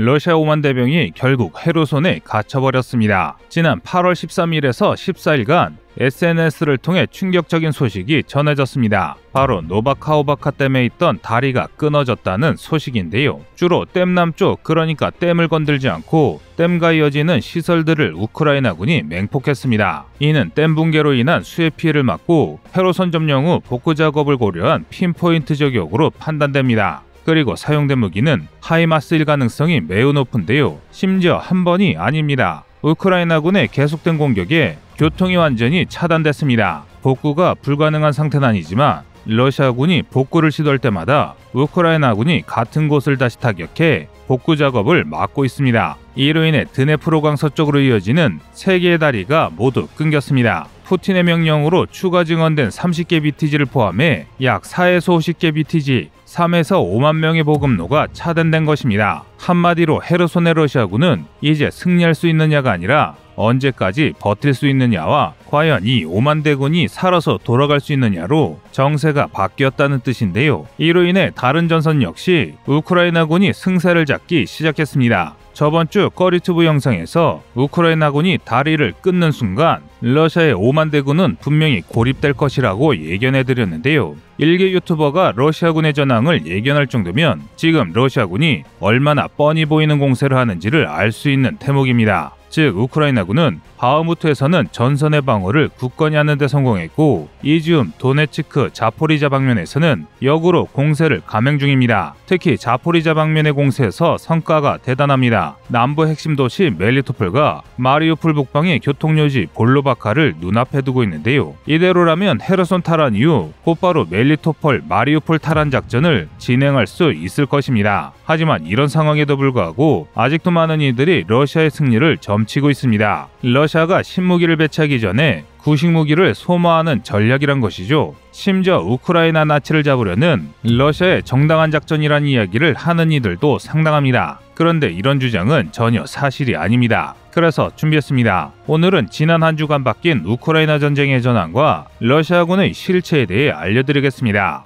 러시아 5만 대병이 결국 헤르손에 갇혀버렸습니다. 지난 8월 13일에서 14일간 SNS를 통해 충격적인 소식이 전해졌습니다. 바로 노바카호바카 댐에 있던 다리가 끊어졌다는 소식인데요. 주로 댐 남쪽, 그러니까 댐을 건들지 않고 댐과 이어지는 시설들을 우크라이나군이 맹폭했습니다. 이는 댐 붕괴로 인한 수해 피해를 막고 헤르손 점령 후 복구 작업을 고려한 핀포인트 저격으로 판단됩니다. 그리고 사용된 무기는 하이마스일 가능성이 매우 높은데요. 심지어 한 번이 아닙니다. 우크라이나군의 계속된 공격에 교통이 완전히 차단됐습니다. 복구가 불가능한 상태는 아니지만 러시아군이 복구를 시도할 때마다 우크라이나군이 같은 곳을 다시 타격해 복구 작업을 막고 있습니다. 이로 인해 드네프로강 서쪽으로 이어지는 3개의 다리가 모두 끊겼습니다. 푸틴의 명령으로 추가 증원된 30개 BTG를 포함해 약 4에서 50개 BTG, 3에서 5만 명의 보급로가 차단된 것입니다. 한마디로 헤르손의 러시아군은 이제 승리할 수 있느냐가 아니라 언제까지 버틸 수 있느냐와 과연 이 5만 대군이 살아서 돌아갈 수 있느냐로 정세가 바뀌었다는 뜻인데요. 이로 인해 다른 전선 역시 우크라이나군이 승세를 잡기 시작했습니다. 저번 주 꺼리튜브 영상에서 우크라이나군이 다리를 끊는 순간 러시아의 5만 대군은 분명히 고립될 것이라고 예견해드렸는데요. 일개 유튜버가 러시아군의 전황을 예견할 정도면 지금 러시아군이 얼마나 뻔히 보이는 공세를 하는지를 알 수 있는 대목입니다. 즉 우크라이나군은 바흐무트에서는 전선의 방어를 굳건히 하는 데 성공했고 이지움, 도네츠크, 자포리자 방면에서는 역으로 공세를 감행 중입니다. 특히 자포리자 방면의 공세에서 성과가 대단합니다. 남부 핵심 도시 멜리토폴과 마리우폴 북방의 교통요지 볼로바카를 눈앞에 두고 있는데요. 이대로라면 헤르손 탈환 이후 곧바로 멜리토폴, 마리우폴 탈환 작전을 진행할 수 있을 것입니다. 하지만 이런 상황에도 불구하고 아직도 많은 이들이 러시아의 승리를 점치고 있습니다. 러시아가 신무기를 배치하기 전에 구식무기를 소모하는 전략이란 것이죠. 심지어 우크라이나 나치를 잡으려는 러시아의 정당한 작전이란 이야기를 하는 이들도 상당합니다. 그런데 이런 주장은 전혀 사실이 아닙니다. 그래서 준비했습니다. 오늘은 지난 한 주간 바뀐 우크라이나 전쟁의 전황과 러시아군의 실체에 대해 알려드리겠습니다.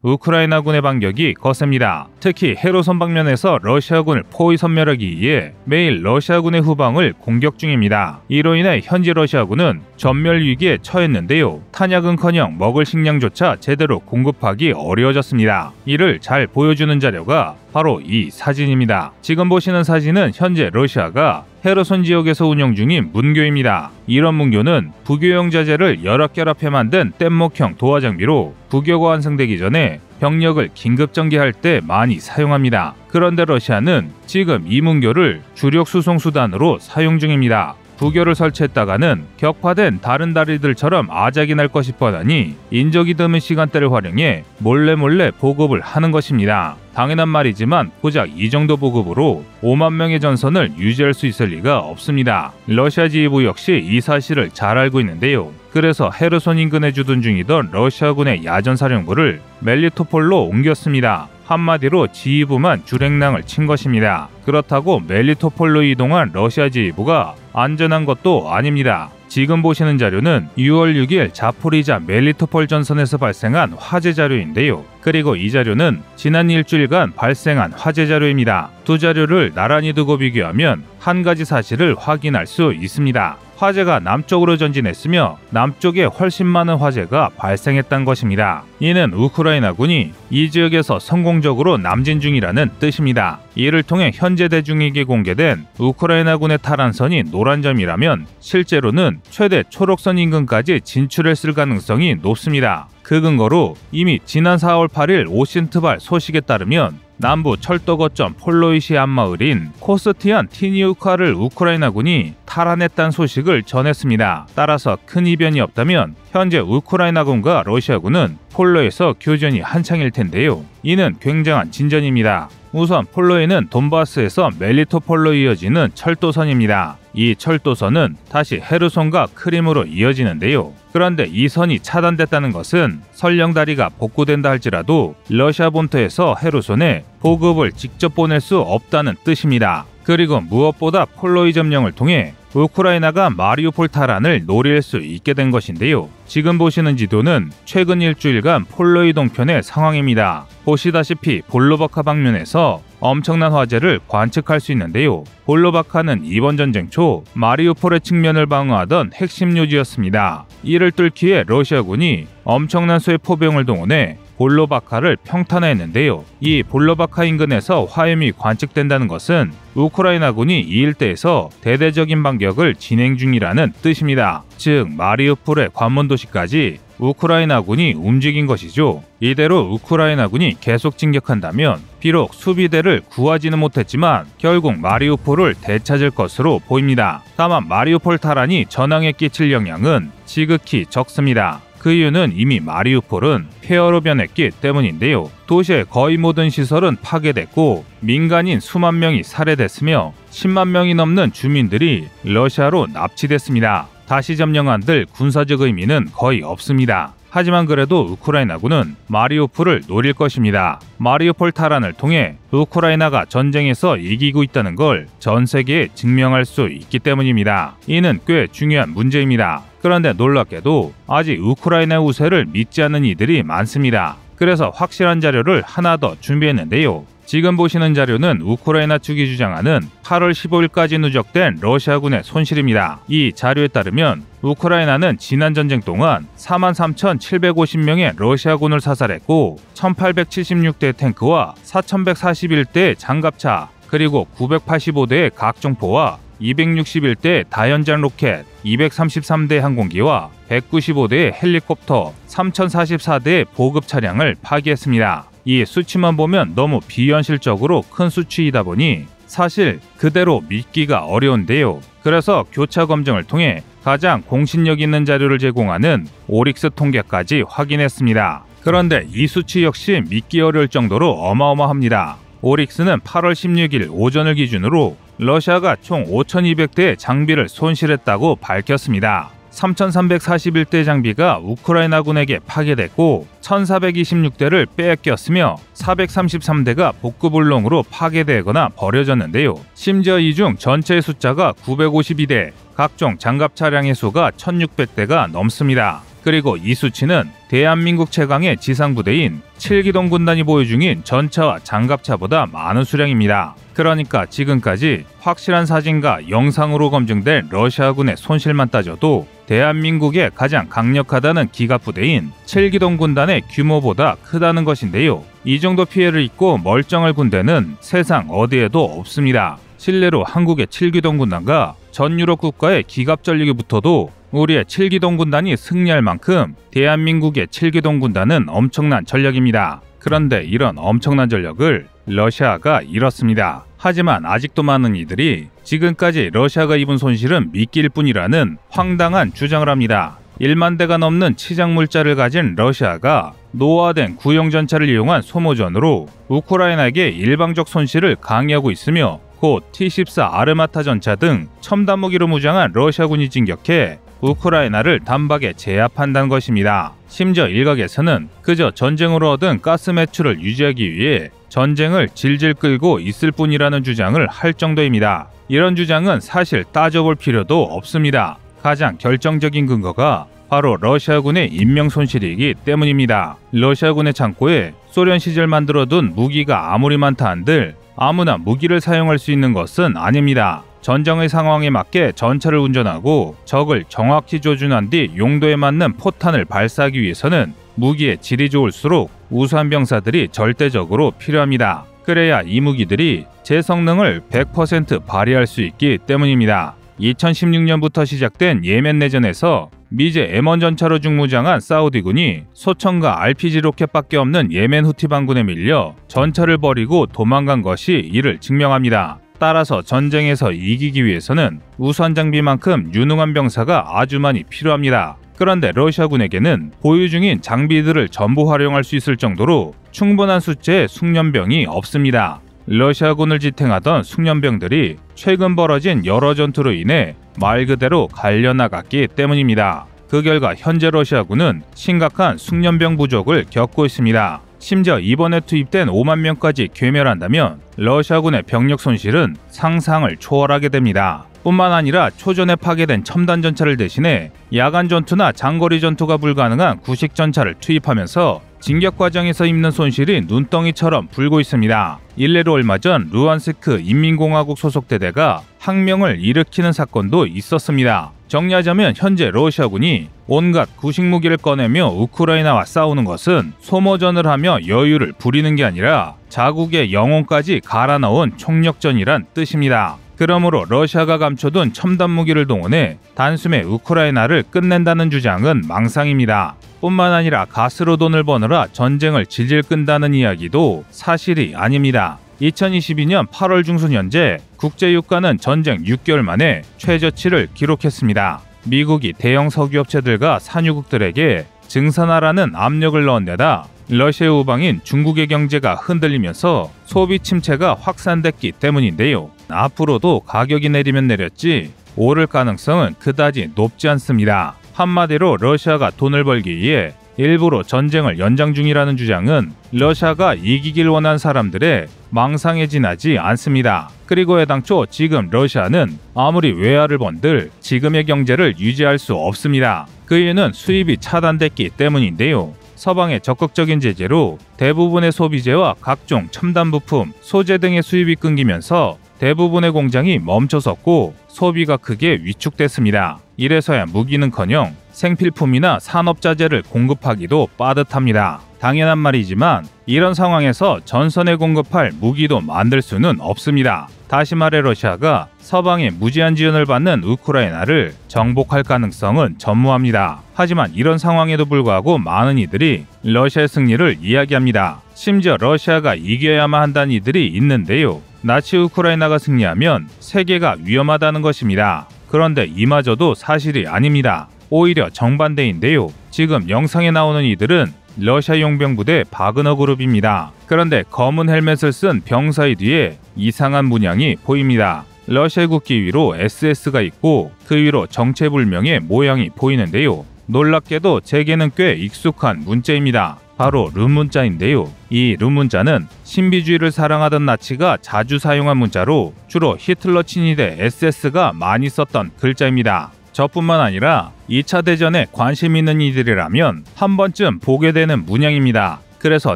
우크라이나군의 반격이 거셉니다. 특히 헤르손 방면에서 러시아군을 포위 섬멸하기 위해 매일 러시아군의 후방을 공격 중입니다. 이로 인해 현지 러시아군은 전멸 위기에 처했는데요. 탄약은커녕 먹을 식량조차 제대로 공급하기 어려워졌습니다. 이를 잘 보여주는 자료가 바로 이 사진입니다. 지금 보시는 사진은 현재 러시아가 헤르손 지역에서 운영 중인 문교입니다. 이런 문교는 부교용 자재를 여러 결합해 만든 뗏목형 도하 장비로 부교가 완성되기 전에 병력을 긴급 전개할 때 많이 사용합니다. 그런데 러시아는 지금 이 문교를 주력 수송 수단으로 사용 중입니다. 부교를 설치했다가는 격파된 다른 다리들처럼 아작이 날 것이 뻔하니 인적이 드문 시간대를 활용해 몰래 보급을 하는 것입니다. 당연한 말이지만 고작 이 정도 보급으로 5만 명의 전선을 유지할 수 있을 리가 없습니다. 러시아 지휘부 역시 이 사실을 잘 알고 있는데요. 그래서 헤르손 인근에 주둔 중이던 러시아군의 야전사령부를 멜리토폴로 옮겼습니다. 한마디로 지휘부만 주랭랑을 친 것입니다. 그렇다고 멜리토폴로 이동한 러시아 지휘부가 안전한 것도 아닙니다. 지금 보시는 자료는 6월 6일 자포리자 멜리토폴 전선에서 발생한 화재 자료인데요. 그리고 이 자료는 지난 일주일간 발생한 화재 자료입니다. 두 자료를 나란히 두고 비교하면 한 가지 사실을 확인할 수 있습니다. 화재가 남쪽으로 전진했으며 남쪽에 훨씬 많은 화재가 발생했던 것입니다. 이는 우크라이나군이 이 지역에서 성공적으로 남진 중이라는 뜻입니다. 이를 통해 현재 대중에게 공개된 우크라이나군의 탈환선이 노란 점이라면 실제로는 최대 초록선 인근까지 진출했을 가능성이 높습니다. 그 근거로 이미 지난 4월 8일 오신트발 소식에 따르면 남부 철도 거점 폴로이시 앞마을인 코스티안 티니우카를 우크라이나군이 탈환했다는 소식을 전했습니다. 따라서 큰 이변이 없다면 현재 우크라이나군과 러시아군은 폴로에서 교전이 한창일 텐데요. 이는 굉장한 진전입니다. 우선 폴로에는 돈바스에서 멜리토폴로 이어지는 철도선입니다. 이 철도선은 다시 헤르손과 크림으로 이어지는데요. 그런데 이 선이 차단됐다는 것은 설령 다리가 복구된다 할지라도 러시아 본토에서 헤르손에 보급을 직접 보낼 수 없다는 뜻입니다. 그리고 무엇보다 폴로이 점령을 통해 우크라이나가 마리우폴 탈환을 노릴 수 있게 된 것인데요. 지금 보시는 지도는 최근 일주일간 폴로이 동편의 상황입니다. 보시다시피 볼로바카 방면에서 엄청난 화재를 관측할 수 있는데요. 볼로바카는 이번 전쟁 초 마리우폴의 측면을 방어하던 핵심 요지였습니다. 이를 뚫기 위해 러시아군이 엄청난 수의 포병을 동원해 볼로바카를 평탄화했는데요. 이 볼로바카 인근에서 화염이 관측된다는 것은 우크라이나군이 이 일대에서 대대적인 반격을 진행 중이라는 뜻입니다. 즉 마리우폴의 관문 도시까지 우크라이나군이 움직인 것이죠. 이대로 우크라이나군이 계속 진격한다면 비록 수비대를 구하지는 못했지만 결국 마리우폴을 되찾을 것으로 보입니다. 다만 마리우폴 탈환이 전황에 끼칠 영향은 지극히 적습니다. 그 이유는 이미 마리우폴은 폐허로 변했기 때문인데요. 도시의 거의 모든 시설은 파괴됐고 민간인 수만 명이 살해됐으며 10만 명이 넘는 주민들이 러시아로 납치됐습니다. 다시 점령한들 군사적 의미는 거의 없습니다. 하지만 그래도 우크라이나군은 마리우폴을 노릴 것입니다. 마리우폴 탈환을 통해 우크라이나가 전쟁에서 이기고 있다는 걸 전 세계에 증명할 수 있기 때문입니다. 이는 꽤 중요한 문제입니다. 그런데 놀랍게도 아직 우크라이나의 우세를 믿지 않는 이들이 많습니다. 그래서 확실한 자료를 하나 더 준비했는데요. 지금 보시는 자료는 우크라이나 측이 주장하는 8월 15일까지 누적된 러시아군의 손실입니다. 이 자료에 따르면 우크라이나는 지난 전쟁 동안 43,750명의 러시아군을 사살했고 1,876대의 탱크와 4,141대의 장갑차 그리고 985대의 각종포와 261대 다연장 로켓, 233대 항공기와 195대의 헬리콥터, 3,044대의 보급 차량을 파괴했습니다. 이 수치만 보면 너무 비현실적으로 큰 수치이다 보니 사실 그대로 믿기가 어려운데요. 그래서 교차 검증을 통해 가장 공신력 있는 자료를 제공하는 오릭스 통계까지 확인했습니다. 그런데 이 수치 역시 믿기 어려울 정도로 어마어마합니다. 오릭스는 8월 16일 오전을 기준으로 러시아가 총 5,200대의 장비를 손실했다고 밝혔습니다. 3,341대 장비가 우크라이나군에게 파괴됐고 1,426대를 빼앗겼으며 433대가 복구불능으로 파괴되거나 버려졌는데요. 심지어 이 중 전체의 숫자가 952대, 각종 장갑 차량의 수가 1,600대가 넘습니다. 그리고 이 수치는 대한민국 최강의 지상부대인 7기동 군단이 보유 중인 전차와 장갑차보다 많은 수량입니다. 그러니까 지금까지 확실한 사진과 영상으로 검증된 러시아군의 손실만 따져도 대한민국의 가장 강력하다는 기갑부대인 7기동 군단의 규모보다 크다는 것인데요. 이 정도 피해를 입고 멀쩡할 군대는 세상 어디에도 없습니다. 실례로 한국의 7기동 군단과 전 유럽 국가의 기갑 전력이 붙어도 우리의 7기동 군단이 승리할 만큼 대한민국의 7기동 군단은 엄청난 전력입니다. 그런데 이런 엄청난 전력을 러시아가 잃었습니다. 하지만 아직도 많은 이들이 지금까지 러시아가 입은 손실은 미끼일 뿐이라는 황당한 주장을 합니다. 1만 대가 넘는 치장물자를 가진 러시아가 노화된 구형 전차를 이용한 소모전으로 우크라이나에게 일방적 손실을 강요하고 있으며 곧 T-14 아르마타 전차 등 첨단 무기로 무장한 러시아군이 진격해 우크라이나를 단박에 제압한다는 것입니다. 심지어 일각에서는 그저 전쟁으로 얻은 가스 매출을 유지하기 위해 전쟁을 질질 끌고 있을 뿐이라는 주장을 할 정도입니다. 이런 주장은 사실 따져볼 필요도 없습니다. 가장 결정적인 근거가 바로 러시아군의 인명 손실이기 때문입니다. 러시아군의 창고에 소련 시절 만들어둔 무기가 아무리 많다 한들 아무나 무기를 사용할 수 있는 것은 아닙니다. 전쟁의 상황에 맞게 전차를 운전하고 적을 정확히 조준한 뒤 용도에 맞는 포탄을 발사하기 위해서는 무기의 질이 좋을수록 우수한 병사들이 절대적으로 필요합니다. 그래야 이 무기들이 제 성능을 100% 발휘할 수 있기 때문입니다. 2016년부터 시작된 예멘 내전에서 미제 M1 전차로 중무장한 사우디군이 소총과 RPG 로켓밖에 없는 예멘 후티 반군에 밀려 전차를 버리고 도망간 것이 이를 증명합니다. 따라서 전쟁에서 이기기 위해서는 우수한 장비만큼 유능한 병사가 아주 많이 필요합니다. 그런데 러시아군에게는 보유 중인 장비들을 전부 활용할 수 있을 정도로 충분한 숫자의 숙련병이 없습니다. 러시아군을 지탱하던 숙련병들이 최근 벌어진 여러 전투로 인해 말 그대로 갈려나갔기 때문입니다. 그 결과 현재 러시아군은 심각한 숙련병 부족을 겪고 있습니다. 심지어 이번에 투입된 5만 명까지 괴멸한다면 러시아군의 병력 손실은 상상을 초월하게 됩니다. 뿐만 아니라 초전에 파괴된 첨단 전차를 대신해 야간 전투나 장거리 전투가 불가능한 구식 전차를 투입하면서 진격 과정에서 입는 손실이 눈덩이처럼 불고 있습니다. 일례로 얼마 전 루안스크 인민공화국 소속 대대가 항명을 일으키는 사건도 있었습니다. 정리하자면 현재 러시아군이 온갖 구식 무기를 꺼내며 우크라이나와 싸우는 것은 소모전을 하며 여유를 부리는 게 아니라 자국의 영혼까지 갈아 넣은 총력전이란 뜻입니다. 그러므로 러시아가 감춰둔 첨단 무기를 동원해 단숨에 우크라이나를 끝낸다는 주장은 망상입니다. 뿐만 아니라 가스로 돈을 버느라 전쟁을 질질 끈다는 이야기도 사실이 아닙니다. 2022년 8월 중순 현재 국제유가는 전쟁 6개월 만에 최저치를 기록했습니다. 미국이 대형 석유업체들과 산유국들에게 증산하라는 압력을 넣은 데다 러시아 우방인 중국의 경제가 흔들리면서 소비 침체가 확산됐기 때문인데요. 앞으로도 가격이 내리면 내렸지 오를 가능성은 그다지 높지 않습니다. 한마디로 러시아가 돈을 벌기 위해 일부러 전쟁을 연장 중이라는 주장은 러시아가 이기길 원한 사람들의 망상에 지나지 않습니다. 그리고 애당초 지금 러시아는 아무리 외화를 번들 지금의 경제를 유지할 수 없습니다. 그 이유는 수입이 차단됐기 때문인데요. 서방의 적극적인 제재로 대부분의 소비재와 각종 첨단 부품, 소재 등의 수입이 끊기면서 대부분의 공장이 멈춰섰고 소비가 크게 위축됐습니다. 이래서야 무기는커녕 생필품이나 산업자재를 공급하기도 빠듯합니다. 당연한 말이지만 이런 상황에서 전선에 공급할 무기도 만들 수는 없습니다. 다시 말해 러시아가 서방의 무제한 지원을 받는 우크라이나를 정복할 가능성은 전무합니다. 하지만 이런 상황에도 불구하고 많은 이들이 러시아의 승리를 이야기합니다. 심지어 러시아가 이겨야만 한다는 이들이 있는데요. 나치 우크라이나가 승리하면 세계가 위험하다는 것입니다. 그런데 이마저도 사실이 아닙니다. 오히려 정반대인데요. 지금 영상에 나오는 이들은 러시아 용병부대 바그너 그룹입니다. 그런데 검은 헬멧을 쓴 병사의 뒤에 이상한 문양이 보입니다. 러시아 국기 위로 SS가 있고 그 위로 정체불명의 모양이 보이는데요. 놀랍게도 제게는 꽤 익숙한 문자입니다. 바로 룸 문자인데요. 이 룸 문자는 신비주의를 사랑하던 나치가 자주 사용한 문자로 주로 히틀러 친위대 SS가 많이 썼던 글자입니다. 저뿐만 아니라 2차 대전에 관심 있는 이들이라면 한 번쯤 보게 되는 문양입니다. 그래서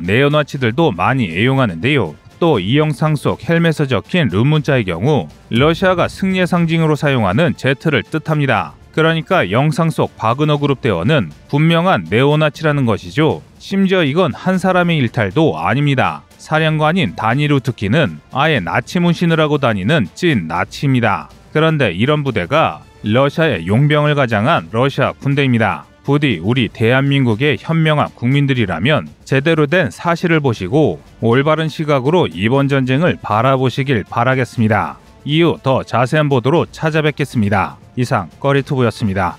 네오나치들도 많이 애용하는데요. 또 이 영상 속 헬멧에 적힌 룸 문자의 경우 러시아가 승리의 상징으로 사용하는 Z를 뜻합니다. 그러니까 영상 속 바그너 그룹 대원은 분명한 네오나치라는 것이죠. 심지어 이건 한 사람의 일탈도 아닙니다. 사령관인 다니루 트키는 아예 나치 문신을 하고 다니는 찐 나치입니다. 그런데 이런 부대가 러시아의 용병을 가장한 러시아 군대입니다. 부디 우리 대한민국의 현명한 국민들이라면 제대로 된 사실을 보시고 올바른 시각으로 이번 전쟁을 바라보시길 바라겠습니다. 이후 더 자세한 보도로 찾아뵙겠습니다. 이상 꺼리투브였습니다.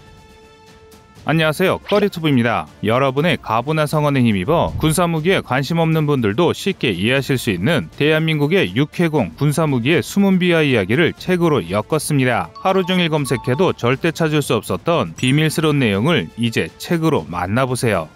안녕하세요, 꺼리투브입니다. 여러분의 가부나 성원에 힘입어 군사무기에 관심 없는 분들도 쉽게 이해하실 수 있는 대한민국의 육해공 군사무기의 숨은 비하 이야기를 책으로 엮었습니다. 하루 종일 검색해도 절대 찾을 수 없었던 비밀스러운 내용을 이제 책으로 만나보세요.